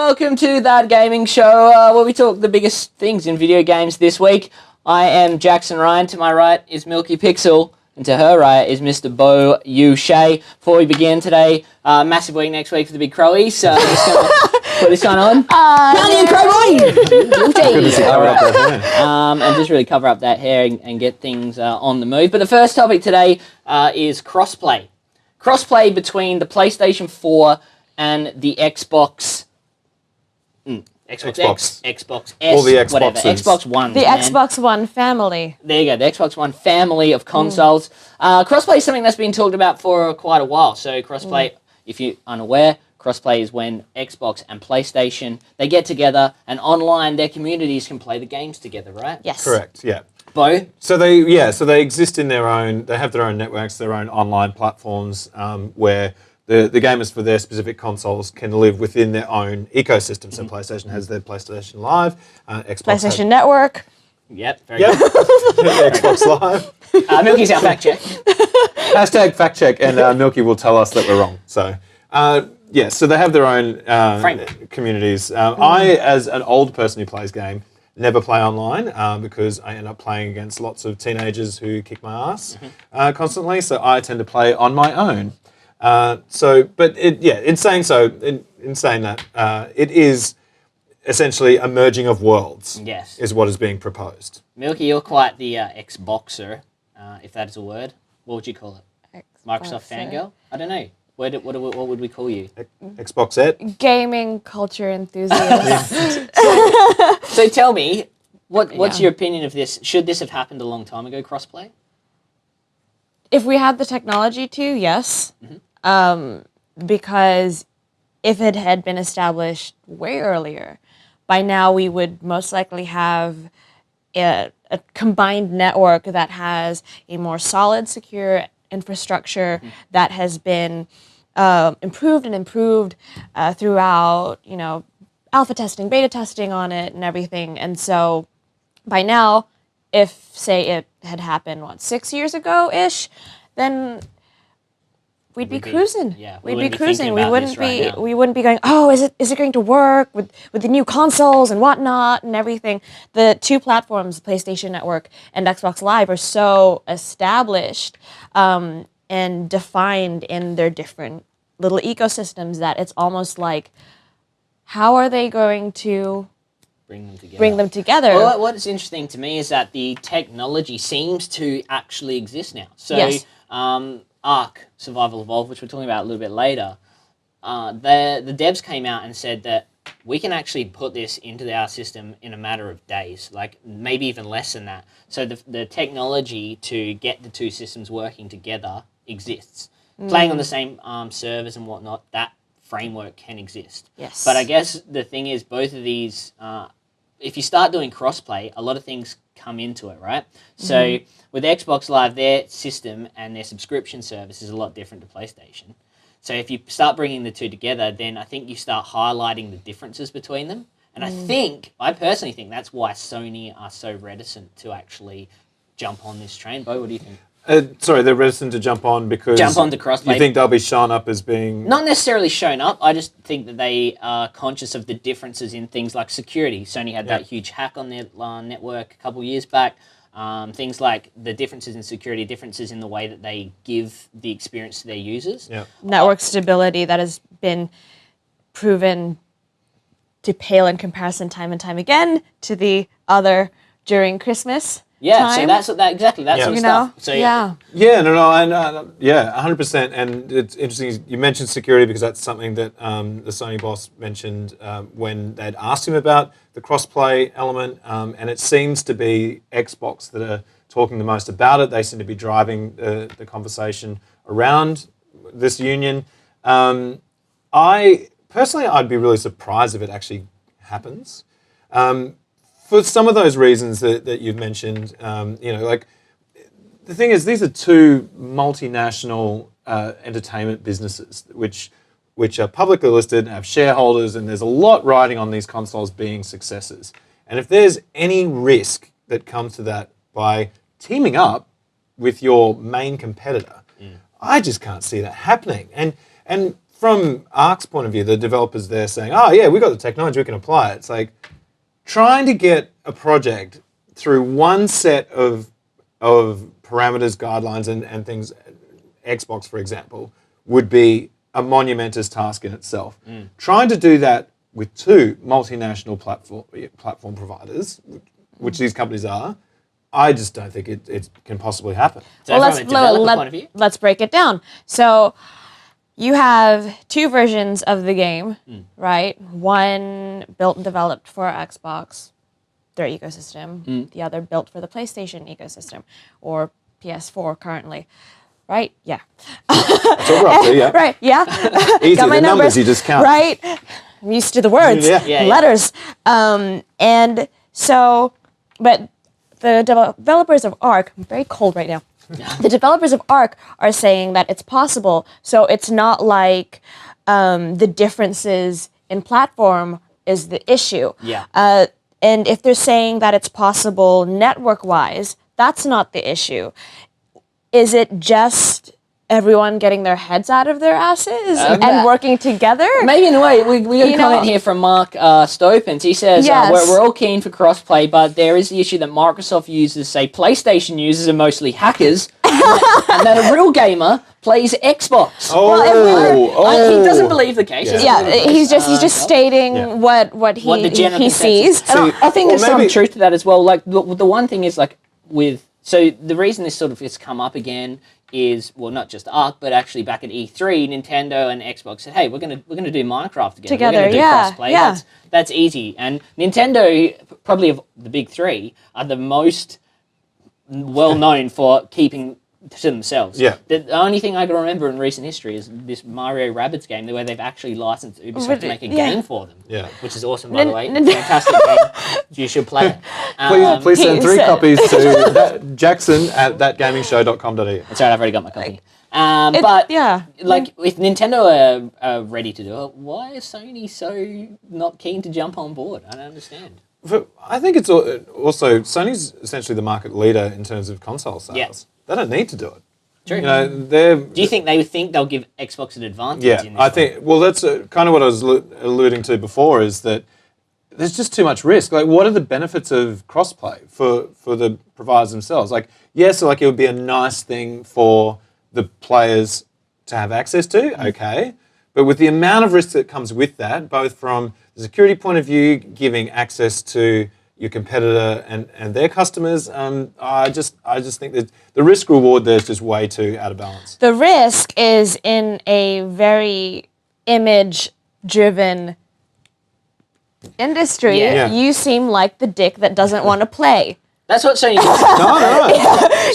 welcome to That Gaming Show, where we talk the biggest things in video games this week. I am Jackson Ryan. To my right is Milky Pixel, and to her right is Mr. Beau Shay. Before we begin today, massive week next week for the big Crowies, so I'm just going to put this one on. Down you, Crow boy! And just really cover up that hair and get things on the move. But the first topic today is crossplay. Crossplay between the PlayStation 4 and the Xbox X, Xbox S, all the Xboxes. Whatever, Xbox One. The Xbox One family. There you go, the Xbox One family of consoles. Crossplay is something that's been talked about for quite a while. So crossplay, if you're unaware, crossplay is when Xbox and PlayStation, they get together and online their communities can play the games together, right? Yes. Correct, yeah. Beau? So they exist in their own, they have their own networks, their own online platforms where the gamers for their specific consoles can live within their own ecosystem. So PlayStation has their PlayStation Live, Xbox PlayStation Network. Yep, very good. Xbox Live. Milky's our fact check. Hashtag fact check, and Milky will tell us that we're wrong. So, so they have their own communities. I, as an old person who plays game, never play online because I end up playing against lots of teenagers who kick my ass constantly. So I tend to play on my own. In saying that, it is essentially a merging of worlds. Yes. Is what is being proposed. Milky, you're quite the Xboxer, if that is a word. What would you call it? Microsoft fangirl? I don't know. What would we call you? Xbox Ed? Gaming culture enthusiast. So tell me, what's your opinion of this? Should this have happened a long time ago, crossplay? If we had the technology to, yes. Because if it had been established way earlier, by now we would most likely have a combined network that has a more solid, secure infrastructure that has been improved throughout, alpha testing, beta testing on it and everything. And so by now, if, say, it had happened, 6 years ago-ish, then we'd be cruising. Yeah, we'd be cruising. We wouldn't be. We wouldn't be going, oh, is it going to work with the new consoles and whatnot and everything? The two platforms, PlayStation Network and Xbox Live, are so established and defined in their different little ecosystems that it's almost like, how are they going to bring them together? Well, what's interesting to me is that the technology seems to actually exist now. So, yes. Ark Survival Evolved, which we're talking about a little bit later, the devs came out and said that we can actually put this into our system in a matter of days, like maybe even less than that. So the technology to get the two systems working together exists. Playing on the same servers and whatnot, that framework can exist. Yes. But I guess the thing is, both of these, if you start doing crossplay, a lot of things come into it, right? So with Xbox Live, their system and their subscription service is a lot different to PlayStation. So if you start bringing the two together, then I think you start highlighting the differences between them. And I personally think that's why Sony are so reticent to actually jump on this train. Beau, what do you think? They're reticent to jump on because... Jump onto crossplay. You think they'll be shown up as being... Not necessarily shown up. I just think that they are conscious of the differences in things like security. Sony had that huge hack on their network a couple of years back. Things like the differences in security, differences in the way that they give the experience to their users. Yeah. Network stability that has been proven to pale in comparison time and time again to the other during Christmas. Yeah, time. so that's sort of stuff. So yeah. Yeah, no, and 100%. And it's interesting you mentioned security because that's something that the Sony boss mentioned when they'd asked him about the crossplay element, and it seems to be Xbox that are talking the most about it. They seem to be driving the conversation around this union. I'd be really surprised if it actually happens. For some of those reasons that you've mentioned, the thing is, these are two multinational entertainment businesses which are publicly listed and have shareholders, and there's a lot riding on these consoles being successes. And if there's any risk that comes to that by teaming up with your main competitor, I just can't see that happening. And from Ark's point of view, the developers there saying, "Oh yeah, we got the technology, we can apply it." It's like trying to get a project through one set of parameters, guidelines, and things. Xbox, for example, would be a monumentous task in itself. Trying to do that with two multinational platform providers, which these companies are, I just don't think it can possibly happen. So from a developer point of view? Let's break it down. So you have two versions of the game, right? One built and developed for Xbox, their ecosystem. The other built for the PlayStation ecosystem, or PS4 currently. Right? Yeah. So roughly, yeah. Right, yeah. Easy, Got my the numbers you just count. Right? I'm used to the words, Yeah. letters. And so, but the developers of Ark, I'm very cold right now. The developers of Ark are saying that it's possible. So it's not like the differences in platform is the issue. Yeah. And if they're saying that it's possible network-wise, that's not the issue. Is it just everyone getting their heads out of their asses and working together? Maybe in a way. We got a comment here from Mark Stopens. He says, Yes. we're all keen for crossplay, but there is the issue that Microsoft users say PlayStation users are mostly hackers, and that a real gamer plays Xbox. He doesn't believe the case. Yeah, he's just stating what the he general sees. And I think there's some truth to that as well. Like the one thing is so the reason this sort of has come up again is, well, not just Ark, but actually back at E3, Nintendo and Xbox said, "Hey, we're gonna do Minecraft together. We're gonna do crossplay. Yeah. That's easy." And Nintendo, probably of the big three, are the most well known for keeping to themselves. Yeah. The only thing I can remember in recent history is this Mario Rabbids game, where they've actually licensed Ubisoft to make a game for them. Yeah. Which is awesome, by the way. Fantastic game. You should play it. Please send 3 copies to Jackson at thatgamingshow.com.au. That's right, I've already got my copy. If Nintendo are ready to do it, why is Sony so not keen to jump on board? I don't understand. I think it's also Sony's essentially the market leader in terms of console sales. Yeah. They don't need to do it. True. Do you think they think they'll give Xbox an advantage? Yeah, in this I think. Well, that's kind of what I was alluding to before. Is that there's just too much risk. Like, what are the benefits of crossplay for the providers themselves? Like, yes, like it would be a nice thing for the players to have access to. Okay, but with the amount of risk that comes with that, both from the security point of view, giving access to your competitor and their customers, I just think that the risk reward there is just way too out of balance. The risk is in a very image driven industry. Yeah. You seem like the dick that doesn't want to play. That's what Sony does. No.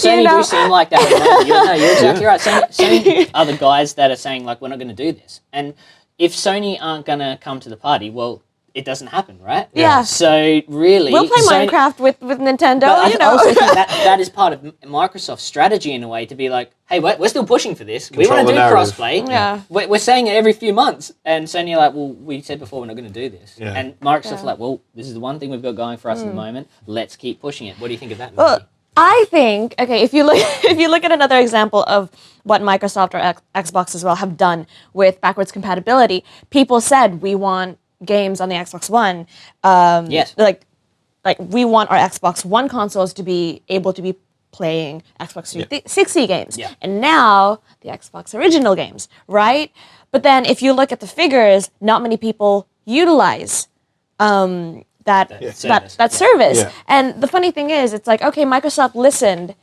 Sony do seem like that. You're exactly right. Sony are the guys that are saying, like, we're not going to do this. And if Sony aren't going to come to the party, well, it doesn't happen, right? Yeah. So really, We'll play Minecraft with Nintendo. But I also think that is part of Microsoft's strategy in a way to be like, hey, we're still pushing for this. We want to do crossplay. Yeah. We're saying it every few months, and Sony are like, well, we said before we're not going to do this. Yeah. And Microsoft's like, well, this is the one thing we've got going for us at the moment. Let's keep pushing it. What do you think of that? Well, I think, okay, if you look at another example of what Microsoft or Xbox as well have done with backwards compatibility, people said we want games on the Xbox One. Yes. Like we want our Xbox One consoles to be able to be playing Xbox 360 games. Yeah. And now the Xbox original games, right? But then if you look at the figures, not many people utilize that service. Yeah. And the funny thing is, it's like, okay, Microsoft listened.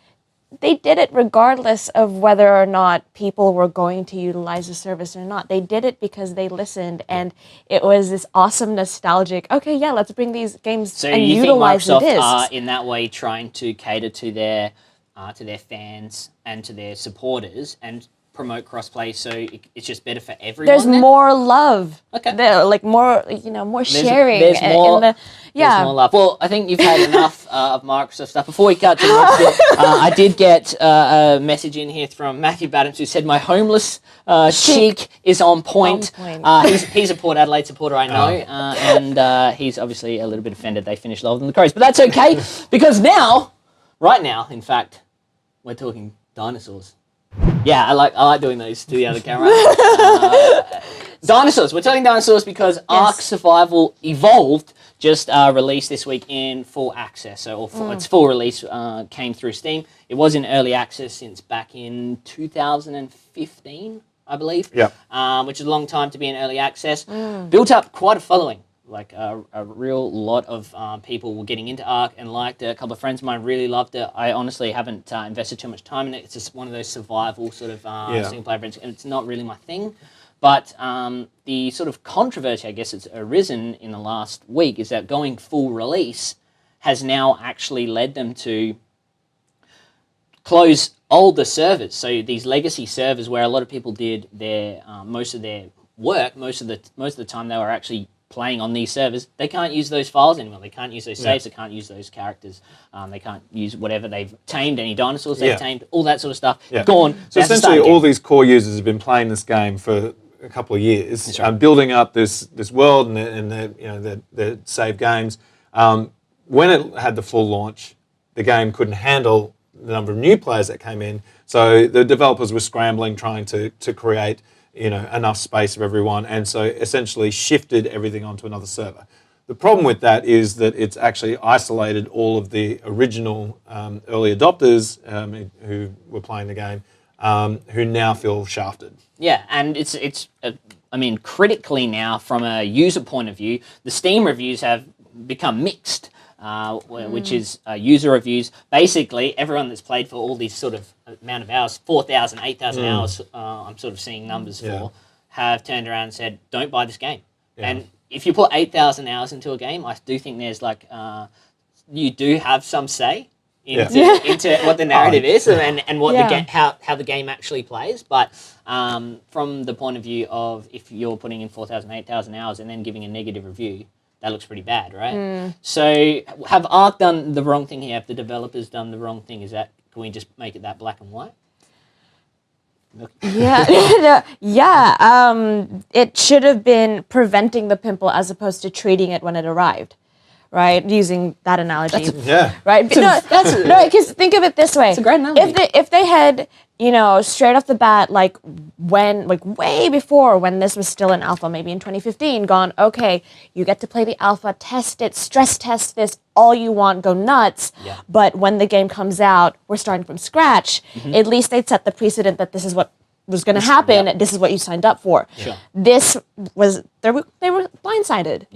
They did it regardless of whether or not people were going to utilize the service or not. They did it because they listened, and it was this awesome, nostalgic, okay, yeah, let's bring these games and utilize the discs. So you think Microsoft are, in that way, trying to cater to their fans and to their supporters and promote crossplay, so it's just better for everyone? There's more love. Okay. There, like more, more sharing. There's more love. Well, I think you've had enough of Microsoft stuff. Before we cut to the next bit, I did get a message in here from Matthew Battens who said, my homeless chic is on point. He's a Port Adelaide supporter, I know, and he's obviously a little bit offended they finished lower than the Crows. But that's okay, because right now, in fact, we're talking dinosaurs. Yeah, I like doing those to the other camera. Dinosaurs. We're talking dinosaurs because Ark Survival Evolved just released this week in full access. So its full release came through Steam. It was in early access since back in 2015, I believe. Yeah. Which is a long time to be in early access. Built up quite a following. Like a real lot of people were getting into Ark and liked it. A couple of friends of mine really loved it. I honestly haven't invested too much time in it. It's just one of those survival sort of single player events, and it's not really my thing. But the sort of controversy, I guess, that's arisen in the last week is that going full release has now actually led them to close older servers. So these legacy servers where a lot of people did their most of their work, most of the time they were actually playing on these servers, they can't use those files anymore. They can't use those saves. They can't use those characters. They can't use whatever they've tamed, any dinosaurs they've tamed, all that sort of stuff. Gone. So essentially, all these core users have been playing this game for a couple of years, building up this world and their save games. When it had the full launch, the game couldn't handle the number of new players that came in. So the developers were scrambling, trying to create enough space for everyone, and so essentially shifted everything onto another server. The problem with that is that it's actually isolated all of the original early adopters who were playing the game, who now feel shafted. Yeah, and I mean, critically now, from a user point of view, the Steam reviews have become mixed. Which is user reviews. Basically, everyone that's played for all these sort of amount of hours, 4,000, 8,000 hours, I'm sort of seeing numbers for, have turned around and said, don't buy this game. And if you put 8,000 hours into a game, I do think there's you do have some say into what the narrative is and what the game, how the game actually plays. But from the point of view of if you're putting in 4,000, 8,000 hours and then giving a negative review, that looks pretty bad, right? So have Ark done the wrong thing here? Have the developers done the wrong thing? Can we just make it that black and white? It should have been preventing the pimple as opposed to treating it when it arrived, right? Using that analogy. Right? Because think of it this way. It's a great analogy. If they had, straight off the bat, way before when this was still in alpha, maybe in 2015, gone, okay, you get to play the alpha, test it, stress test this, all you want, go nuts. But when the game comes out, we're starting from scratch. At least they'd set the precedent that this is what was going to happen. This is what you signed up for. This was, they were blindsided.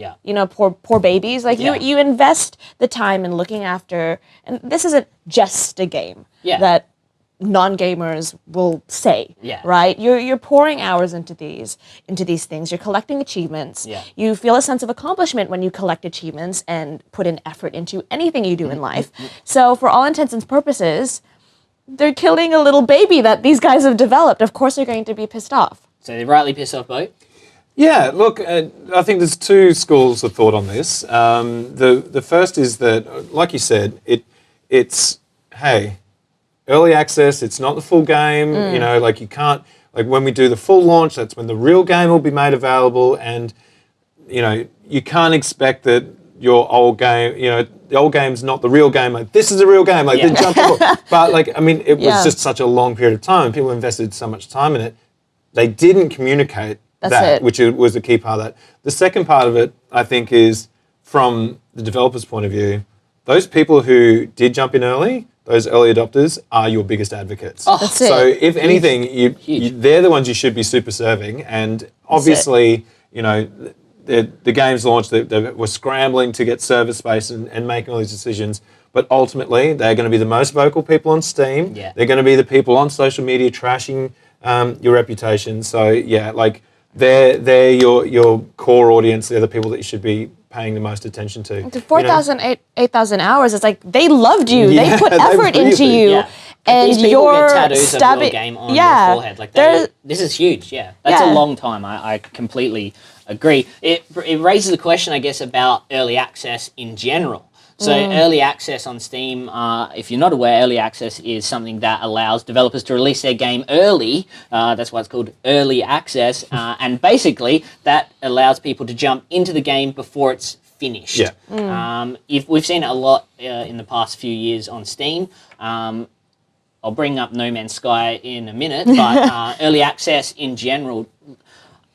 Poor babies. You invest the time in looking after, and this isn't just a game that non-gamers will say, right? You're pouring hours into these things. You're collecting achievements. You feel a sense of accomplishment when you collect achievements and put in effort into anything you do in life. So for all intents and purposes, they're killing a little baby that these guys have developed. Of course they're going to be pissed off. So they're rightly pissed off, Beau? Yeah, look, I think there's two schools of thought on this. The first is that, like you said, it's early access, it's not the full game, you can't, when we do the full launch, that's when the real game will be made available, and, you can't expect that your old game, the old game's not the real game, this is a real game, they jumped over. But, it was just such a long period of time, people invested so much time in it, they didn't communicate which was the key part of that. The second part of it, I think, is from the developer's point of view, those people who did jump in early, those early adopters are your biggest advocates. So if anything, they're the ones you should be super serving. And obviously, the game's launched, they were scrambling to get server space and making all these decisions. But ultimately, they're going to be the most vocal people on Steam. They're going to be the people on social media trashing your reputation. So they're your core audience. They're the people that you should be paying the most attention to. 4,000, 8,000 hours, it's like they loved you. They put effort into you. And these people get tattoos of your game on your forehead. This is huge, That's a long time. I completely agree. It raises a question, I guess, about early access in general. So early access on Steam, if you're not aware, early access is something that allows developers to release their game early. That's why it's called early access. And basically, that allows people to jump into the game before it's finished. If we've seen it a lot in the past few years on Steam. I'll bring up No Man's Sky in a minute, but early access in general,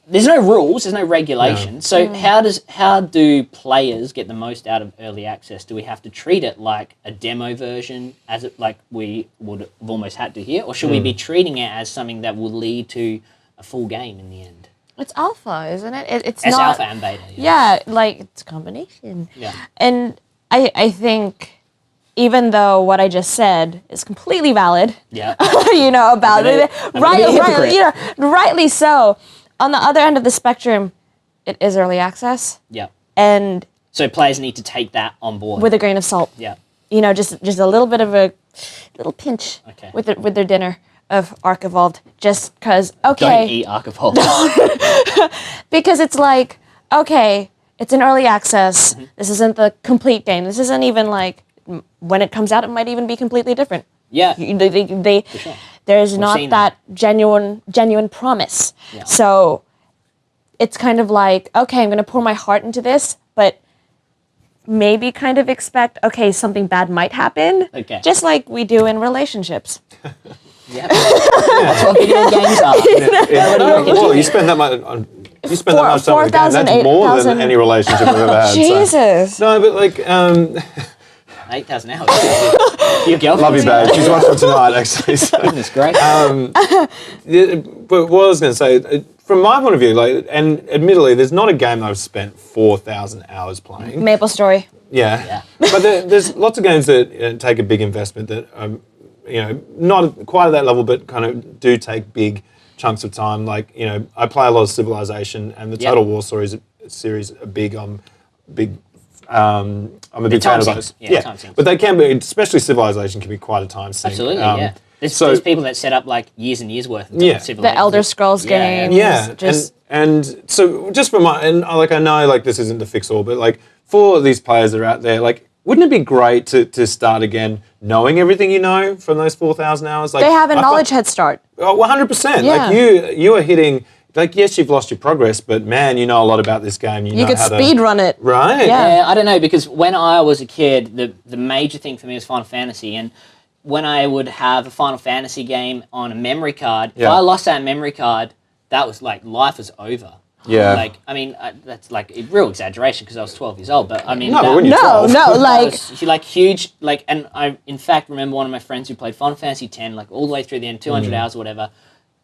there's no rules, there's no regulation. So how do players get the most out of early access? Do we have to treat it like a demo version, as it like we would have almost had to here, or should we be treating it as something that will lead to a full game in the end? It's alpha, isn't it? It's It's not alpha and beta. Yeah, like it's a combination. Yeah. And I think even though what I just said is completely valid, Yeah. about it, rightly so. On the other end of the spectrum, it is early access, Yeah. and So players need to take that on board. with a grain of salt. Yeah. Just a little bit of a little pinch Okay. with their dinner of Ark Evolved, just because Don't eat Ark of Hope. because it's like, okay, it's an early access. This isn't the complete game. This isn't even like when it comes out, it might even be completely different. Yeah. Sure. There's not seen that genuine promise. Yeah. So it's kind of like, okay, I'm going to pour my heart into this, but maybe kind of expect, okay, something bad might happen. Okay. Just like we do in relationships. Yeah. That's what video games are. Well, you spend that much on. You spend that much time with a game. 4,000, That's more 8,000. than any relationship we've ever had. so. Jesus. No, but like, 8,000 hours. Your girlfriend. love you, babe. She's watching tonight, actually. So. Goodness, great. Yeah, but what I was going to say, from my point of view, like, and admittedly, there's not a game I've spent 4,000 hours playing. Maple Story. Yeah. But there's lots of games that take a big investment that, not quite at that level, but kind of do take big chunks of time. Like, I play a lot of Civilization, and the Total War series are big. I'm a big fan of those. Time sinks. But they can be, especially Civilization, can be quite a time sink. Absolutely, yeah. There's people that set up like years and years worth of Civilization. The Elder Scrolls games. Yeah, and so just for I know like this isn't the fix all, but like for these players that are out there, like wouldn't it be great to start again knowing everything you know from those 4,000 hours? Like They have a knowledge head start. Oh, 100%. Yeah. Like you are hitting. Like, yes, you've lost your progress, but man, you know a lot about this game. You know could how speed run it. Right. Yeah. I don't know, because when I was a kid, the major thing for me was Final Fantasy, and when I would have a Final Fantasy game on a memory card, if I lost that memory card, that was like, life was over. Yeah. Like, I mean, that's like a real exaggeration because I was 12 years old, but I mean... No, but when you're 12. like... was, like, huge, like, and I, in fact, remember one of my friends who played Final Fantasy X, like, all the way through the end, 200 hours or whatever,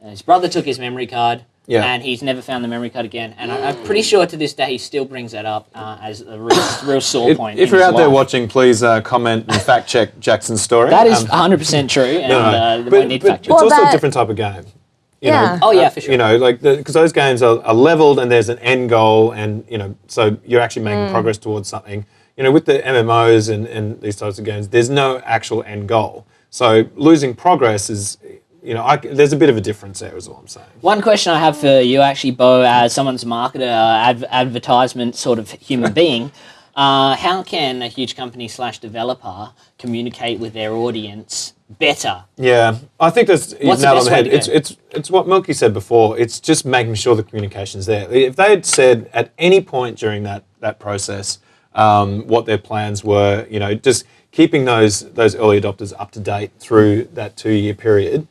and his brother took his memory card, and he's never found the memory card again. And I'm pretty sure to this day he still brings that up as a real sore point. If you're out there watching, please comment and fact check Jackson's story. That is 100% true, and but need fact check. it's also a different type of game. You know, Oh yeah, for sure. You know, like because those games are leveled and there's an end goal, and so you're actually making progress towards something. With the MMOs and these types of games, there's no actual end goal. So losing progress is, there's a bit of a difference there, is all I'm saying. One question I have for you, actually, Beau, as someone's marketer, advertisement sort of human being, how can a huge company / developer communicate with their audience better? Yeah, I think that's What's the nailed on best the way head. to go? It's what Milky said before. It's just making sure the communication's there. If they had said at any point during that process what their plans were, just keeping those early adopters up to date through that 2-year period,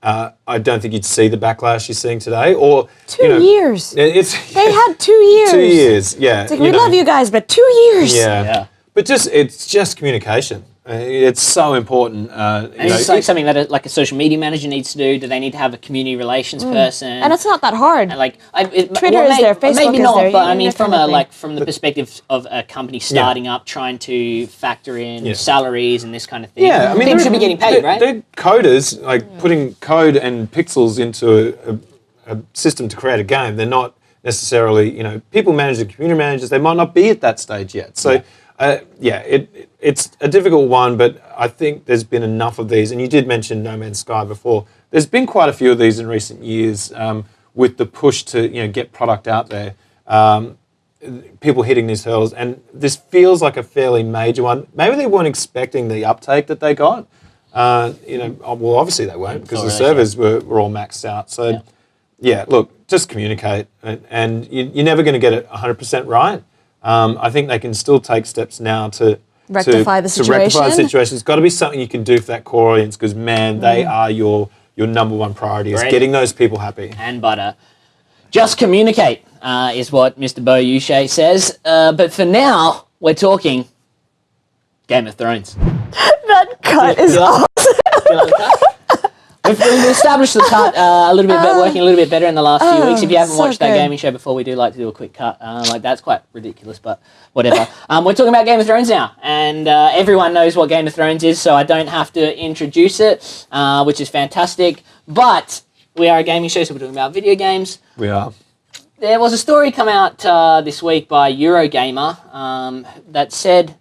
I don't think you'd see the backlash you're seeing today. Or 2 years. They had 2 years. 2 years, yeah. It's like, we love you guys, but 2 years. Yeah. But it's just communication. It's so important. And it's like something that like a social media manager needs to do. Do they need to have a community relations person? And it's not that hard. And like Twitter is there, Facebook maybe is not, there, but I mean from kind of from the perspective of a company starting up, trying to factor in salaries and this kind of thing. Yeah, I mean, things should be getting paid, right? They're coders, like putting code and pixels into a system to create a game. They're not necessarily, people managers, community managers. They might not be at that stage yet. So. It's a difficult one, but I think there's been enough of these. And you did mention No Man's Sky before. There's been quite a few of these in recent years with the push to get product out there. People hitting these hurdles, and this feels like a fairly major one. Maybe they weren't expecting the uptake that they got. Well, obviously they weren't because the servers were all maxed out. So, look, just communicate, and you're never going to get it 100% right. I think they can still take steps now to rectify the to rectify the situation. situation. It's got to be something you can do for that core audience because, man, they are your number one priority is Bread getting those people happy. and butter. Just communicate is what Mr. Beau says. But for now, we're talking Game of Thrones. That cut is awesome. We've established the cut a little bit better, working a little bit better in the last few weeks. If you haven't so watched that good. gaming show before, we do like to do a quick cut like that. It's quite ridiculous, but whatever. We're talking about Game of Thrones now, and everyone knows what Game of Thrones is, so I don't have to introduce it, which is fantastic. But we are a gaming show, so we're talking about video games. We are. There was a story come out this week by Eurogamer that said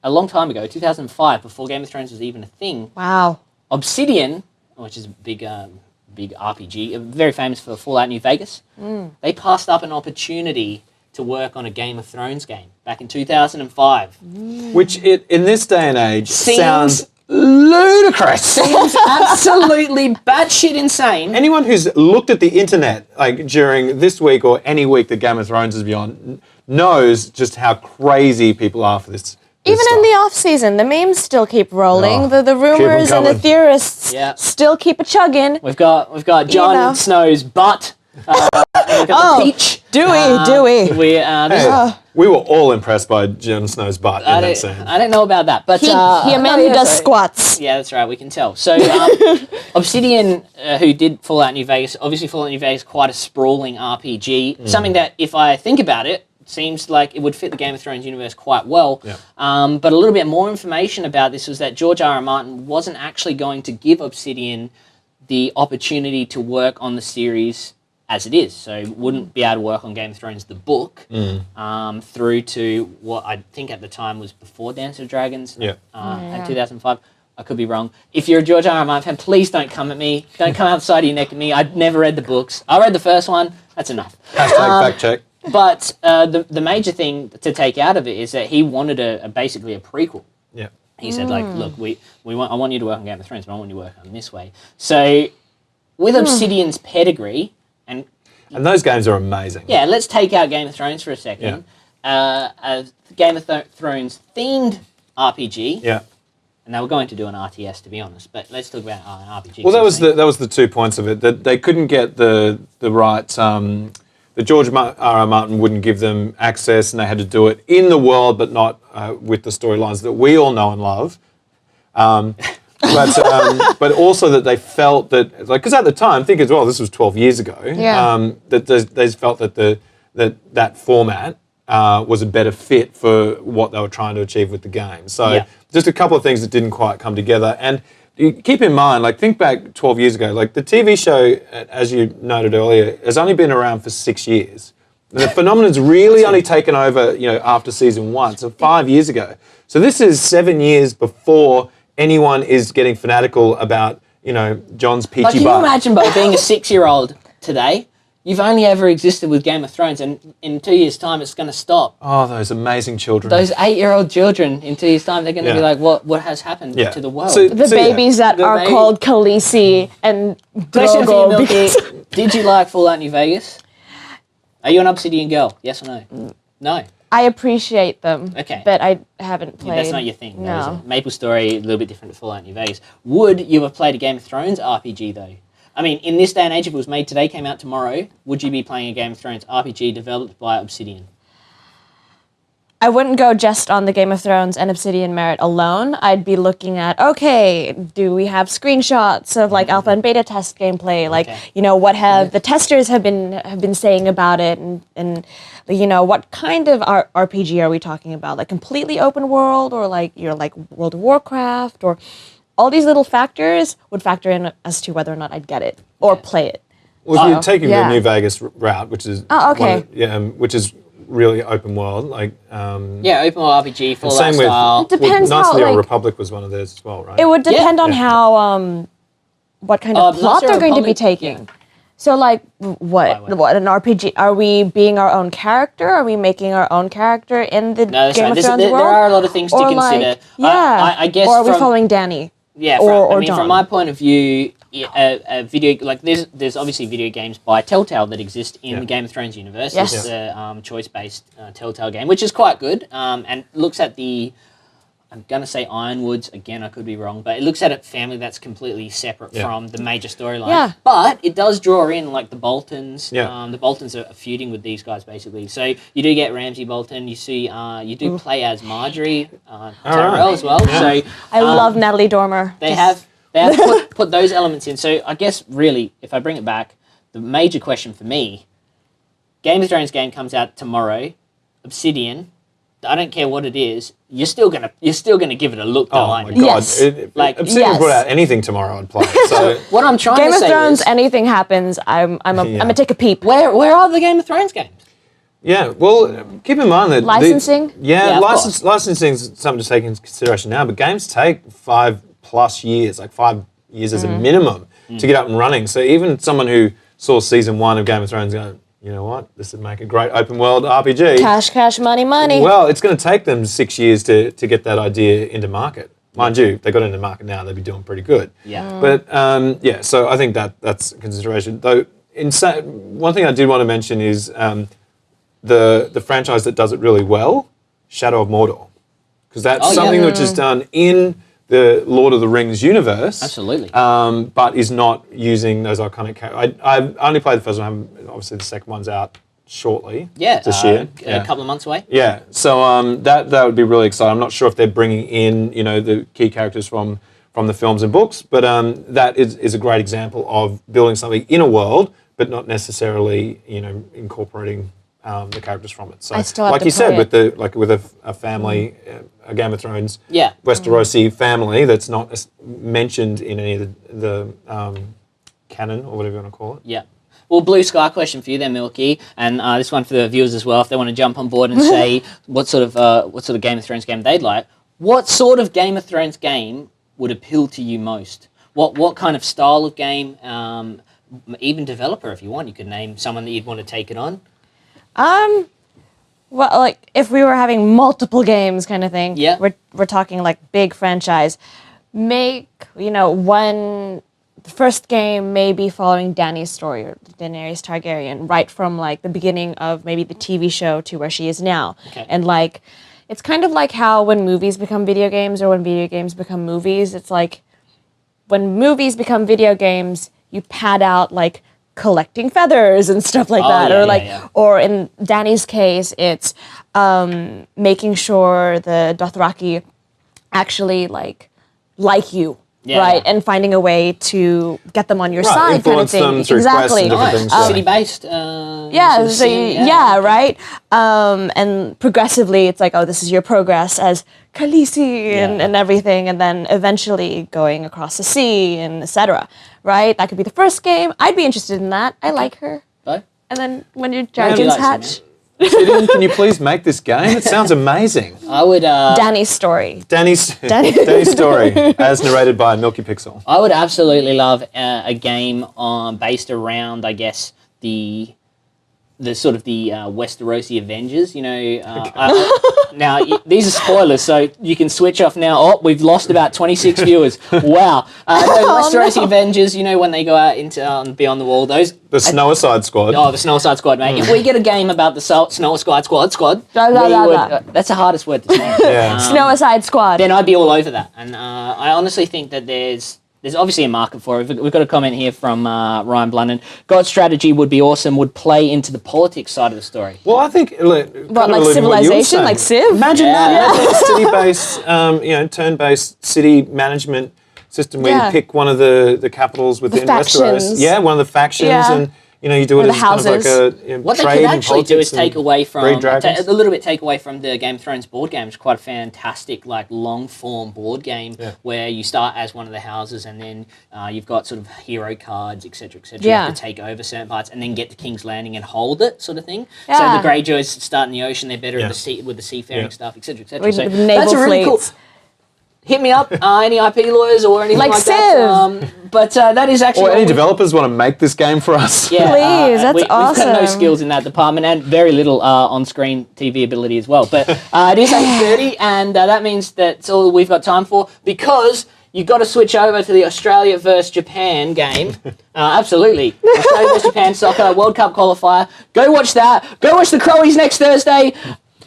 a long time ago, 2005, before Game of Thrones was even a thing, Wow. Obsidian, which is a big RPG, very famous for Fallout New Vegas, they passed up an opportunity to work on a Game of Thrones game back in 2005. Which in this day and age sounds ludicrous. Seems absolutely batshit insane. anyone who's looked at the internet like during this week or any week that Game of Thrones is beyond knows just how crazy people are for this. Even in the off season, the memes still keep rolling. Oh, The rumors and the coming. theorists Yeah. still keep a chugging. We've got Jon know. Snow's butt. And we've got the peach. Dewey. We were all impressed by Jon Snow's butt in that scene. I don't know about that, but He a man who does squats. Yeah, that's right. We can tell. So, Obsidian, who did Fallout New Vegas, obviously Fallout New Vegas, quite a sprawling RPG. Something that, if I think about it, seems like it would fit the Game of Thrones universe quite well. Yeah. But a little bit more information about this was that George R.R. Martin wasn't actually going to give Obsidian the opportunity to work on the series as it is. So wouldn't be able to work on Game of Thrones, the book, through to what I think at the time was before Dance of Dragons in 2005. I could be wrong. If you're a George R.R. Martin fan, please don't come at me. Don't come outside of your neck at me. I'd never read the books. I read the first one. That's enough. Hashtag fact check. But the major thing to take out of it is that he wanted basically a prequel. Yeah. He said, like, look, I want you to work on Game of Thrones, but I want you to work on this way. So with Obsidian's pedigree, and those games are amazing. yeah, let's take out Game of Thrones for a second. A Game of Thrones themed RPG. Yeah. And they were going to do an RTS, to be honest, but let's talk about an RPG. Well, that was the 2 points of it. That they couldn't get the right. The George R.R. Martin wouldn't give them access, and they had to do it in the world, but not with the storylines that we all know and love. But also that they felt that, like, because at the time, think as well, this was 12 years ago. Yeah. That they felt that that format was a better fit for what they were trying to achieve with the game. So just a couple of things that didn't quite come together. And you keep in mind, like, think back 12 years ago, like the TV show, as you noted earlier, has only been around for 6 years. The phenomenon's really only taken over, after season 1, so 5 years ago. So this is 7 years before anyone is getting fanatical about, John's peachy But can butt. you imagine, by being a 6-year-old today, you've only ever existed with Game of Thrones, and in 2 years' time, it's going to stop. Oh, those amazing children. Those 8-year-old children, in 2 years' time, they're going to be Yeah. like, what has happened to the world? So- The yeah. babies that are baby- called Khaleesi and Question for you, Drogo. Milky. because- Did you like Fallout New Vegas? Are you an Obsidian girl? Yes or no? No. I appreciate them. Okay. But I haven't played. That's not your thing, though, is No. it? Maple Story, a little bit different to Fallout New Vegas. Would you have played a Game of Thrones RPG, though? I mean, in this day and age, if it was made today, came out tomorrow, would you be playing a Game of Thrones RPG developed by Obsidian? I wouldn't go just on the Game of Thrones and Obsidian merit alone. I'd be looking at, okay, do we have screenshots of like alpha and beta test gameplay? Like, Okay. What have the testers have been saying about it, and what kind of RPG are we talking about? Like completely open world, or like World of Warcraft, or all these little factors would factor in as to whether or not I'd get it or play it. Well, if you're taking yeah. the New Vegas route, which is okay. which is really open world, like Yeah, open world RPG, Fallout same style. It depends Knights how, of the Old like- Republic was one of theirs as well, right? It would depend on Yeah. how what kind of Knights plot of the they're going to be Republic, taking. yeah. So like what an RPG? Are we being our own character? Are we making our own character in the No, that's Game right. of Thrones There world? are a lot of things to Or consider. like, yeah. I guess or are we from- following Dany? Yeah, or from John? my point of view, a video like there's obviously video games by Telltale that exist in the Game of Thrones universe. Yes. It's a choice-based Telltale game, which is quite good, and looks at the I'm going to say Ironwoods. Again, I could be wrong, but it looks at a family that's completely separate from the major storyline. Yeah. But it does draw in, like, the Boltons. Yeah. The Boltons are feuding with these guys, basically. So you do get Ramsay Bolton. You see, you do play as Marjorie Tyrell as well. Yeah. So I love Natalie Dormer. they have put those elements in. So I guess, really, if I bring it back, the major question for me, Game of Thrones game comes out tomorrow, Obsidian, I don't care what it is, you're still gonna give it a look, though, Oh my aren't god! you? Yes. Like, Obsidian yes. brought out anything tomorrow, I'd play. So What I'm trying Game to of say Thrones, is, anything happens, I'm gonna take a peep. where are the Game of Thrones games? yeah, well, keep in mind that Licensing? Yeah, of course. licensing is something to take into consideration now. But games take 5+ years, like 5 years as a minimum, to get up and running. So even someone who saw season 1 of Game of Thrones go, you know what, this would make a great open world RPG. Cash, money. Well, it's going to take them 6 years to get that idea into market. Mind you, if they got it into market now, they'd be doing pretty good. Yeah. But so I think that's a consideration. Though, one thing I did want to mention is the franchise that does it really well, Shadow of Mordor, because that's something which is done in the Lord of the Rings universe. Absolutely. But is not using those iconic characters. I've only played the first one. Obviously, the second one's out shortly. Yeah, this year. a couple of months away. Yeah, so that would be really exciting. I'm not sure if they're bringing in the key characters from the films and books, but that is a great example of building something in a world, but not necessarily incorporating the characters from it. So, I still have like to you said, play it. with a family, a Game of Thrones, Yeah. Westerosi family that's not mentioned in any of the canon or whatever you want to call it. Yeah. Well, blue sky question for you then, Milky, and this one for the viewers as well, if they want to jump on board and say what sort of Game of Thrones game they'd like. What sort of Game of Thrones game would appeal to you most? What kind of style of game? Even developer, if you want, you could name someone that you'd want to take it on. Well, like if we were having multiple games kind of thing, Yeah. we're talking like big franchise. Make one the first game maybe following Dany's story or Daenerys Targaryen right from like the beginning of maybe the TV show to where she is now, Okay. and like it's kind of like how when movies become video games or when video games become movies. It's like when movies become video games, you pad out like collecting feathers and stuff like that, yeah, or like, yeah. or in Dany's case, it's making sure the Dothraki actually like you, Yeah, right, yeah. and finding a way to get them on your Right, side, kind of influence thing. them through quests Exactly. and different Nice. things, yeah. City-based. Yeah, sort of so scene, yeah, right. And progressively, it's like, oh, this is your progress as Khaleesi and everything, and then eventually going across the sea and etc. Right? That could be the first game. I'd be interested in that. I like her. Bo? And then when your Maybe dragons like hatch, Obsidian, can you please make this game? It sounds amazing. I would. Dany's story. Danny's story, as narrated by Milky Pixel. I would absolutely love a game based around, I guess, the sort of the Westerosi Avengers. Now these are spoilers, so you can switch off now. Oh, we've lost about 26 viewers. Wow. Westerosi Avengers. When they go out into Beyond the Wall, those. The Snowicide Squad. Oh, the Snowside Squad, mate. If we get a game about the Snowside Squad, Blah, blah, we blah, would, blah. that's the hardest word to say. Yeah. Snowicide Squad. Then I'd be all over that. And I honestly think that there's obviously a market for it. We've got a comment here from Ryan Blunden. God's strategy would be awesome, would play into the politics side of the story. Well, I think What, like Civilization, like Civ? Imagine Yeah. that. A city-based, turn-based city management system where Yeah. you pick one of the capitals within Westeros. factions. Yeah, one of the factions, Yeah. and you do it Or the as kind of like a What they trade could and actually do is politics and take away from breed dragons. a little bit take away from the Game of Thrones board game. It's quite a fantastic, like long form board game where you start as one of the houses and then you've got sort of hero cards, etc., etc. You Yeah. have to take over certain parts and then get to King's Landing and hold it, sort of thing. Yeah. So the Greyjoys start in the ocean; they're better Yeah. at the sea with the seafaring Yeah. stuff, etc., etc. With So naval that's a really cool. fleets. Hit me up, any IP lawyers or anything Like like that. Civ. But that is actually Or what any we- developers want to make this game for us. Yeah, Please, that's we've got no awesome. skills in that department and very little on-screen TV ability as well. But it is 8:30, and that means that's all we've got time for because you've got to switch over to the Australia versus Japan game. Absolutely. Australia versus Japan soccer World Cup qualifier. Go watch that. Go watch the Crowies next Thursday.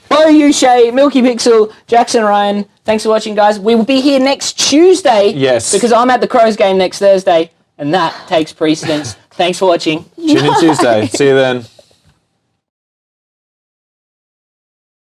Beau, Milky Pixel, Jackson, Ryan. Thanks for watching, guys. We will be here next Tuesday. Yes. Because I'm at the Crows game next Thursday, and that takes precedence. Thanks for watching. Tune in Tuesday. See you then.